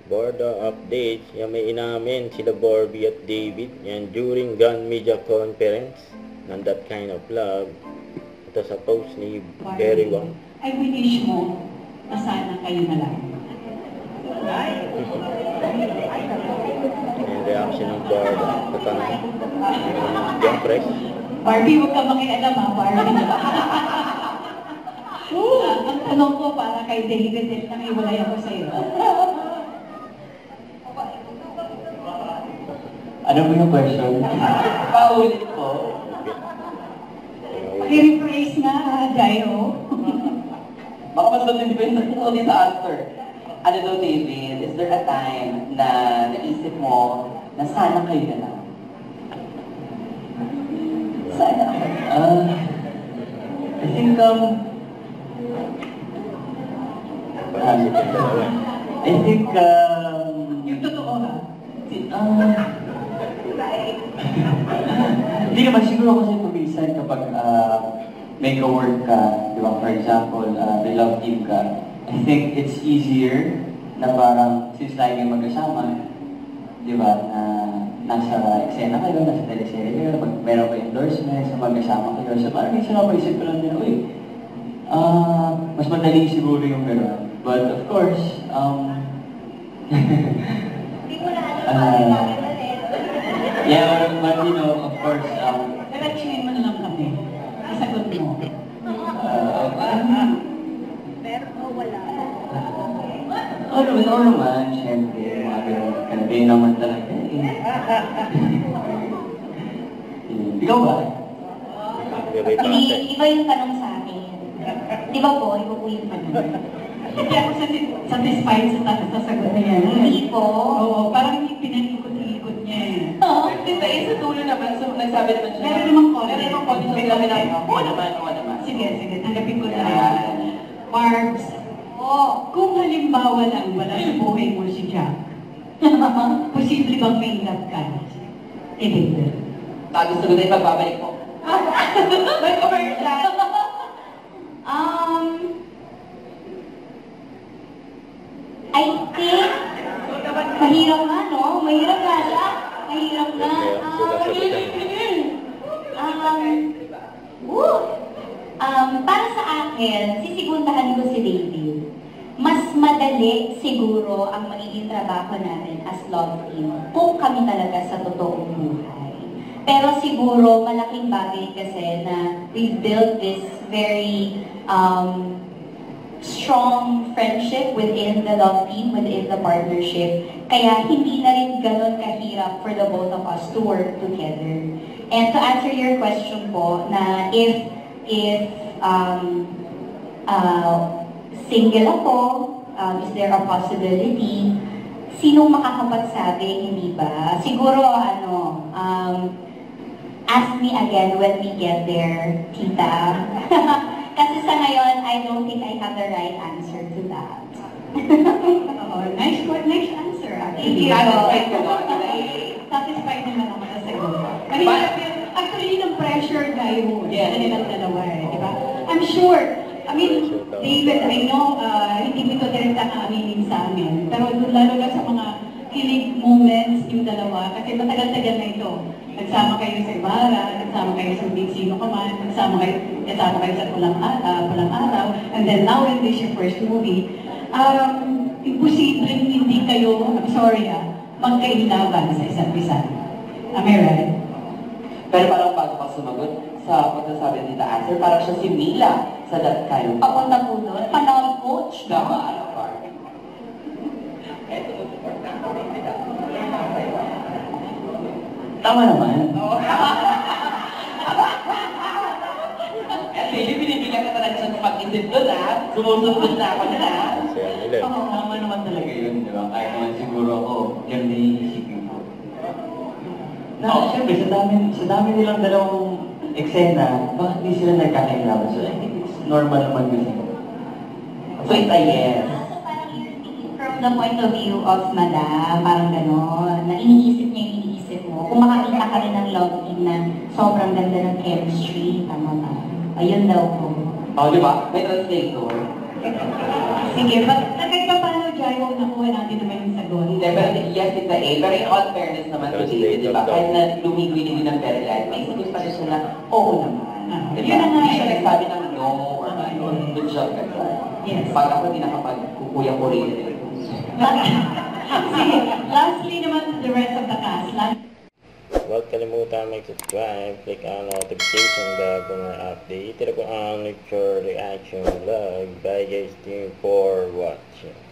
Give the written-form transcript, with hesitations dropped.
Borda updates, yan may inamin sila Barbie at David yan during Gun Media Conference ng That Kind of Love. Ito sa post ni Berry Wang. I wish mo na sana kayo na lang. Yung reaction ng Borda sa tanong ng John Press. Barbie, huwag ka makialam ha, Barbie. Ang tanong ko para kay David, nakiwalay ako sa'yo. Ano mo yung question? Paulit po. Pakirephrase nga, Jairo. Baka mas depende ko ulit sa answer. Ano daw, David, is there a time na naisip mo na sana kayo na lang? Sana ako. I think, Yung totoo ha? Hindi naman, siguro kasi tumisan kapag may ka-work ka, di ba? For example, may love team ka. I think it's easier na parang since lagi magkasama, di ba, na nasa eksena kayo, nasa teleserye kayo, pag meron kayo endorsement, sa magkasama kayo. So parang minsan ako isip ko lang din, uy, mas madali siguro yung gano'n. But of course, yeah, but you know, of course, Diretsuhin mo na lang kami. Isagot mo. Meron o wala? Oo naman, syempre, mga ganun naman talaga eh. Ikaw ba? Hindi, iba yung tanong sa akin. Di ba po, iba po yung tanong. Hindi ako satisfied sa sagot na yan. Hindi po. Oo, parang pinanikot-ikot niya eh. Diba, sa tulo naman, so nagsabi naman siya. Meron namang konti. Meron namang konti. May kami na, oo naman. Sige, tanggapin ko na yan. Barbs, kung halimbawa lang wala sa buhay mo si Jack, posible bang may love ka? David. Tago sa guday, pagbabalik ko. May commercial. I think, mahirap nga, no? Mahirap nga siya. Mahirap nga. Para sa akin, sisigundahan ko si David. Mas madali siguro ang magiging trabaho natin as love team kung kami talaga sa totoong buhay. Pero siguro malaking bagay kasi na we've built this very strong friendship within the love team, within the partnership. Kaya hindi na rin ganun kahirap for the both of us to work together. And to answer your question po, na if single ako, is there a possibility? Sinong makakapagsabi, hindi ba? Siguro, ask me again when we get there, tita. Kasi sa ngayon, I don't think I have the right answer to that. Nice answer. Thank you. Satisfied naman ako sa sagot. Actually, yun ang pressure tayo sa kanilang dalawa eh, di ba? I'm sure, David, I know, hindi mo ito direkta aminin sa amin. Pero lalo na sa mga kilig moments yung dalawa, kasi matagal-tagal na ito. Nagsama kayo sa Ibarra, nagsama kayo sa Big Sino ka man, nagsama kayo sa Pulang Araw, and then now when this your first movie, imposibleng hindi kayo, I'm sorry magkailaban sa isa't isa. Am I right? Pero parang bago ka sumagot sa pagsasabi nila answer, parang siya si Mila sa That Kind of Love. Papunta po doon, panahon coach. Tama, Tama naman. Kasi binibigyan ka talaga siya ng pag-isip doon sumusunod na ako na Tama naman talaga yun, di ba? Kahit naman siguro ako, yan din iisipin ko. Siyempre, sa dami nilang dalawang eksena, bakit di sila nagkakailangan? So I think it's normal naman yun. So it's a yes. So parang you're thinking from the point of view of Madam, parang gano'n, na iniisip niya yung iniisip mo. Kung makakita ka rin ng love team na sobrang ganda ng chemistry, tama ba? Ayun daw po. Di ba? May translator. Sige, kahit pa paano, Jairo, nakuha natin naman yung sagot. Hindi, pero yes, it's a A. Pero in all fairness naman to David, di ba? Kahit na lumigoy din ng very light, may sagot pa rin siya na, oo naman. Di Yun ba? na nga Hindi siya eh. nagsabi ng no or ano, good job ka dyan. Yes. Pag ako di nakapag-kukuya ko rin. Sige, lastly naman to the rest of the cast. Huwag kalimutan mag-subscribe, click ang notification bell kung may update. Tira ko ang lecture reaction vlog. Bye guys, thank you for watching.